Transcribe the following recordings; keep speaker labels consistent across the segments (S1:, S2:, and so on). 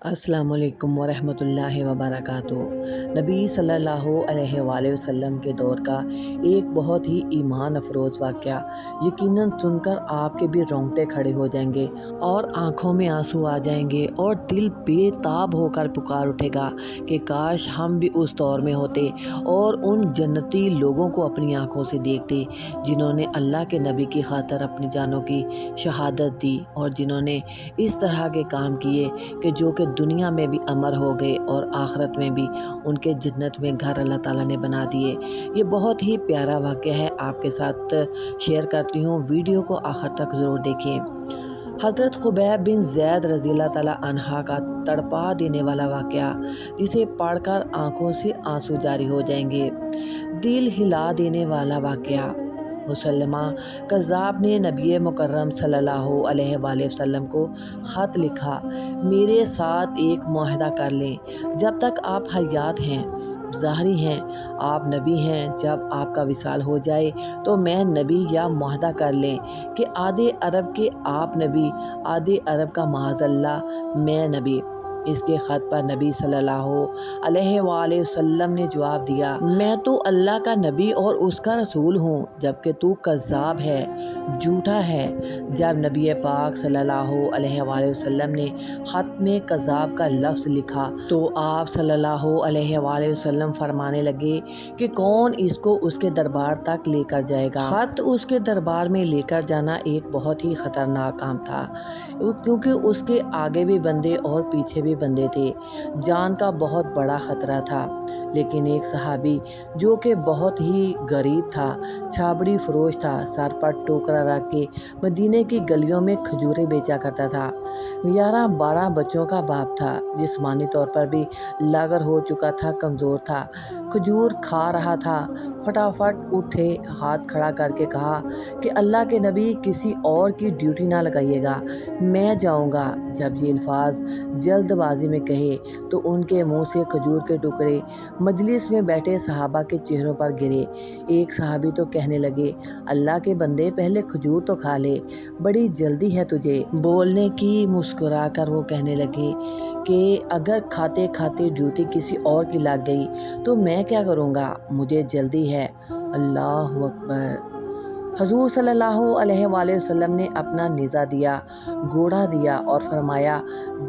S1: السلام علیکم ورحمۃ اللہ وبرکاتہ۔ نبی صلی اللہ علیہ وآلہ وسلم کے دور کا ایک بہت ہی ایمان افروز واقعہ یقیناً سن کر آپ کے بھی رونگٹے کھڑے ہو جائیں گے اور آنکھوں میں آنسو آ جائیں گے اور دل بے تاب ہو کر پکار اٹھے گا کہ کاش ہم بھی اس دور میں ہوتے اور ان جنتی لوگوں کو اپنی آنکھوں سے دیکھتے جنہوں نے اللہ کے نبی کی خاطر اپنی جانوں کی شہادت دی اور جنہوں نے اس طرح کے کام کیے کہ دنیا میں بھی امر ہو گئے اور آخرت میں بھی ان کے جنت میں گھر اللہ تعالیٰ نے بنا دیے۔ یہ بہت ہی پیارا واقعہ ہے، آپ کے ساتھ شیئر کرتی ہوں، ویڈیو کو آخر تک ضرور دیکھیں۔ حضرت خبیب بن زید رضی اللہ تعالیٰ عنہ کا تڑپا دینے والا واقعہ جسے پڑھ کر آنکھوں سے آنسو جاری ہو جائیں گے۔ دل ہلا دینے والا واقعہ۔ مسلمہ کذاب نے نبی مکرم صلی اللہ علیہ وآلہ وسلم کو خط لکھا، میرے ساتھ ایک معاہدہ کر لیں، جب تک آپ حیات ہیں، ظاہری ہیں، آپ نبی ہیں، جب آپ کا وصال ہو جائے تو میں نبی، یا معاہدہ کر لیں کہ آدھے عرب کے آپ نبی، آدھے عرب کا معاذ اللہ میں نبی۔ اس کے خط پر نبی صلی اللہ علیہ وآلہ وسلم نے جواب دیا، میں تو اللہ کا نبی اور اس کا رسول ہوں، جبکہ تو کذاب ہے، جھوٹا ہے۔ جب نبی پاک صلی اللہ علیہ وآلہ وسلم نے خط میں کذاب کا لفظ لکھا تو آپ صلی اللہ علیہ وآلہ وسلم فرمانے لگے کہ کون اس کو اس کے دربار تک لے کر جائے گا۔ خط اس کے دربار میں لے کر جانا ایک بہت ہی خطرناک کام تھا، کیونکہ اس کے آگے بھی بندے اور پیچھے بھی بندے تھے، جان کا بہت بڑا خطرہ تھا۔ لیکن ایک صحابی جو کہ بہت ہی غریب تھا، چھابڑی فروش تھا، سر پر ٹوکرا رکھ کے مدینے کی گلیوں میں کھجوریں بیچا کرتا تھا، 11-12 بچوں کا باپ تھا، جسمانی طور پر بھی لاغر ہو چکا تھا، کمزور تھا، کھجور کھا رہا تھا، فٹافٹ اٹھے، ہاتھ کھڑا کر کے کہا کہ اللہ کے نبی کسی اور کی ڈیوٹی نہ لگائیے گا، میں جاؤں گا۔ جب یہ الفاظ جلد بازی میں کہے تو ان کے منہ سے کھجور کے ٹکڑے مجلس میں بیٹھے صحابہ کے چہروں پر گرے۔ ایک صحابی تو کہنے لگے، اللہ کے بندے پہلے کھجور تو کھا لے، بڑی جلدی ہے تجھے بولنے کی۔ مسکرا کر وہ کہنے لگے کہ اگر کھاتے کھاتے ڈیوٹی کسی اور کی لگ گئی تو میں کیا کروں گا، مجھے جلدی ہے۔ اللہ اکبر۔ حضور صلی اللہ علیہ وآلہ وسلم نے اپنا نیزہ دیا، گھوڑا دیا اور فرمایا،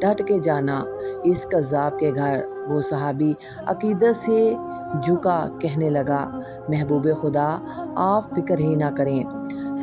S1: ڈٹ کے جانا اس کذاب کے گھر۔ وہ صحابی عقیدت سے جھکا، کہنے لگا، محبوب خدا آپ فکر ہی نہ کریں۔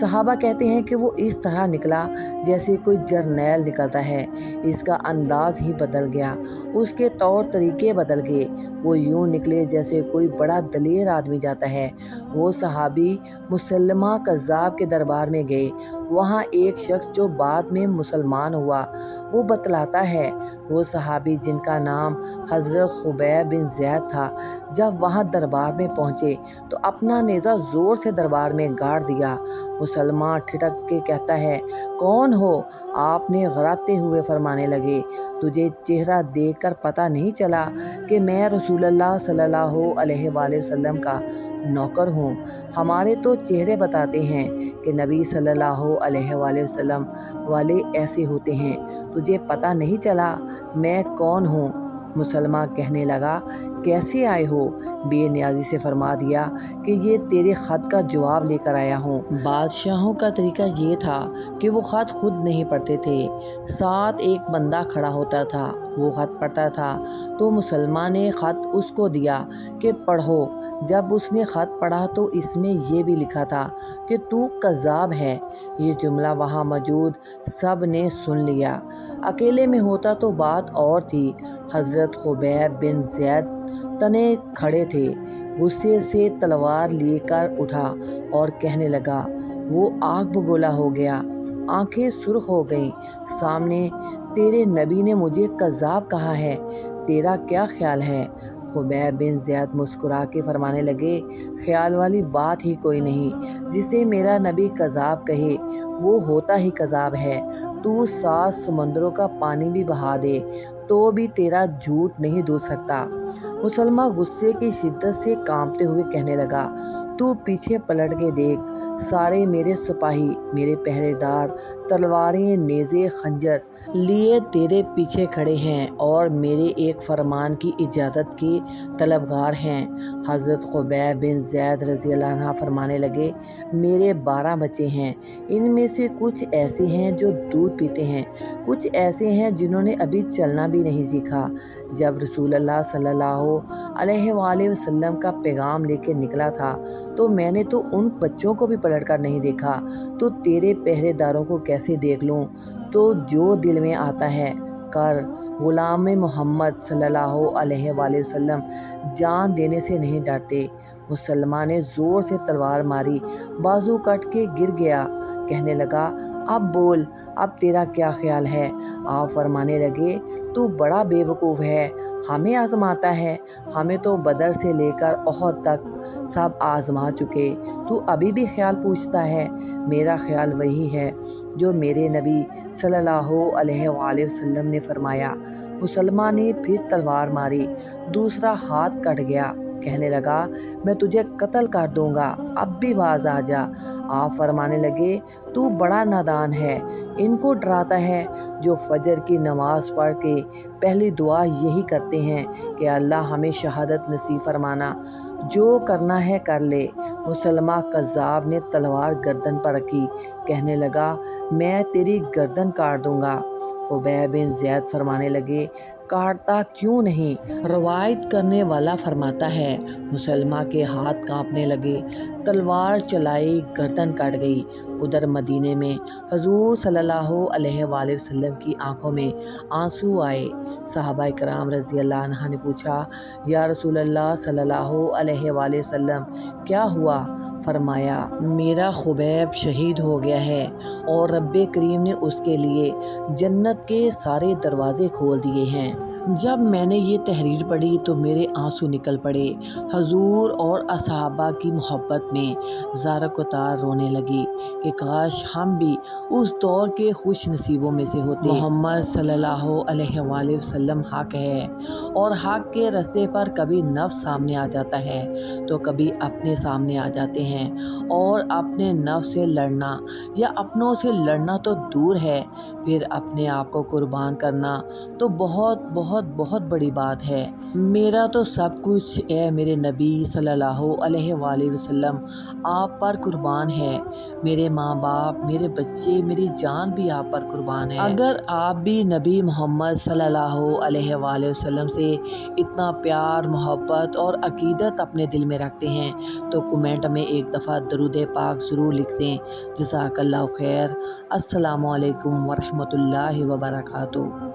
S1: صحابہ کہتے ہیں کہ وہ اس طرح نکلا جیسے کوئی جرنیل نکلتا ہے، اس کا انداز ہی بدل گیا، اس کے طور طریقے بدل گئے، وہ یوں نکلے جیسے کوئی بڑا دلیر آدمی جاتا ہے۔ وہ صحابی مسلمہ کذاب کے دربار میں گئے، وہاں ایک شخص جو بعد میں مسلمان ہوا، وہ بتلاتا ہے، وہ صحابی جن کا نام حضرت خبیب بن زید تھا، جب وہاں دربار میں پہنچے تو اپنا نیزہ زور سے دربار میں گاڑ دیا۔ مسلمان ٹھٹک کے کہتا ہے، کون ہو؟ آپ نے غراتے ہوئے فرمانے لگے، تجھے چہرہ دیکھ کر پتہ نہیں چلا کہ میں رسول اللہ صلی اللہ علیہ وآلہ وسلم کا نوکر ہوں؟ ہمارے تو چہرے بتاتے ہیں کہ نبی صلی اللہ علیہ وآلہ وسلم والے ایسے ہوتے ہیں، تجھے پتہ نہیں چلا میں کون ہوں؟ مسلمہ کہنے لگا، کیسے آئے ہو؟ بے نیازی سے فرما دیا کہ یہ تیرے خط کا جواب لے کر آیا ہوں۔ بادشاہوں کا طریقہ یہ تھا کہ وہ خط خود نہیں پڑھتے تھے، ساتھ ایک بندہ کھڑا ہوتا تھا، وہ خط پڑھتا تھا تو مسلمہ نے خط اس کو دیا کہ پڑھو۔ جب اس نے خط پڑھا تو اس میں یہ بھی لکھا تھا کہ تو کذاب ہے۔ یہ جملہ وہاں موجود سب نے سن لیا۔ اکیلے میں ہوتا تو بات اور تھی۔ حضرت خبیب بن زید تنے کھڑے تھے، غصے سے تلوار لے کر اٹھا اور کہنے لگا، وہ آگ بگولا ہو گیا، آنکھیں سرخ ہو گئیں، سامنے تیرے نبی نے مجھے کذاب کہا ہے، تیرا کیا خیال ہے؟ خبیب بن زید مسکرا کے فرمانے لگے، خیال والی بات ہی کوئی نہیں، جسے میرا نبی کذاب کہے وہ ہوتا ہی کذاب ہے، تو 7 سمندروں کا پانی بھی بہا دے تو بھی تیرا جھوٹ نہیں دھل سکتا۔ مسلمہ غصے کی شدت سے کانپتے ہوئے کہنے لگا، تو پیچھے پلٹ کے دیکھ، سارے میرے سپاہی، میرے پہرے دار، تلواریں، نیزے، خنجر لیے تیرے پیچھے کھڑے ہیں اور میرے ایک فرمان کی اجازت کے طلبگار ہیں۔ حضرت خبیب بن زید رضی اللہ عنہ فرمانے لگے، میرے 12 بچے ہیں، ان میں سے کچھ ایسے ہیں جو دودھ پیتے ہیں، کچھ ایسے ہیں جنہوں نے ابھی چلنا بھی نہیں سیکھا۔ جب رسول اللہ صلی اللہ علیہ وآلہ وسلم کا پیغام لے کے نکلا تھا تو میں نے تو ان بچوں کو بھی پلٹ کر نہیں دیکھا، تو تیرے پہرے داروں کو کیسے دیکھ لوں؟ تو جو دل میں آتا ہے کر۔ غلام محمد صلی اللہ علیہ وآلہ وسلم جان دینے سے نہیں ڈرتے۔ مسلمان نے زور سے تلوار ماری، بازو کٹ کے گر گیا۔ کہنے لگا، اب بول، اب تیرا کیا خیال ہے؟ آپ فرمانے لگے، تو بڑا بے وقوف ہے، ہمیں آزماتا ہے، ہمیں تو بدر سے لے کر احد تک سب آزما چکے، تو ابھی بھی خیال پوچھتا ہے؟ میرا خیال وہی ہے جو میرے نبی صلی اللہ علیہ وآلہ وسلم نے فرمایا۔ مسلمان نے پھر تلوار ماری، دوسرا ہاتھ کٹ گیا۔ کہنے لگا، میں تجھے قتل کر دوں گا، اب بھی باز آ جا۔ آپ فرمانے لگے، تو بڑا نادان ہے، ان کو ڈراتا ہے جو فجر کی نماز پڑھ کے پہلی دعا یہی کرتے ہیں کہ اللہ ہمیں شہادت نصیب فرمانا، جو کرنا ہے کر لے۔ مسلمہ کذاب نے تلوار گردن پر رکھی، کہنے لگا، میں تیری گردن کاٹ دوں گا۔ خبیب بن زید فرمانے لگے، کاٹتا کیوں نہیں؟ روایت کرنے والا فرماتا ہے، مسلمہ کے ہاتھ کانپنے لگے، تلوار چلائی، گردن کٹ گئی۔ ادھر مدینے میں حضور صلی اللہ علیہ وآلہ وسلم کی آنکھوں میں آنسو آئے۔ صحابہ کرام رضی اللہ عنہ نے پوچھا، یا رسول اللہ صلی اللہ علیہ وآلہ وسلم کیا ہوا؟ فرمایا، میرا خبیب شہید ہو گیا ہے اور رب کریم نے اس کے لیے جنت کے سارے دروازے کھول دیے ہیں۔ جب میں نے یہ تحریر پڑھی تو میرے آنسو نکل پڑے۔ حضور اور اصحابہ کی محبت میں زارق و تار رونے لگی کہ کاش ہم بھی اس دور کے خوش نصیبوں میں سے ہوتے۔ محمد صلی اللہ علیہ وآلہ وسلم حق ہے، اور حق کے رستے پر کبھی نفس سامنے آ جاتا ہے تو کبھی اپنے سامنے آ جاتے ہیں، اور اپنے نفس سے لڑنا یا اپنوں سے لڑنا تو دور ہے، پھر اپنے آپ کو قربان کرنا تو بہت بہت بہت بڑی بات ہے۔ میرا تو سب کچھ اے میرے نبی صلی اللہ علیہ وآلہ وسلم آپ پر قربان ہے، میرے ماں باپ، میرے بچے، میری جان بھی آپ پر قربان ہے۔ اگر آپ بھی نبی محمد صلی اللہ علیہ وآلہ وسلم سے اتنا پیار، محبت اور عقیدت اپنے دل میں رکھتے ہیں تو کمنٹ میں ایک دفعہ درود پاک ضرور لکھ دیں۔ جزاک اللہ خیر۔ السلام علیکم ورحمۃ اللہ وبرکاتہ۔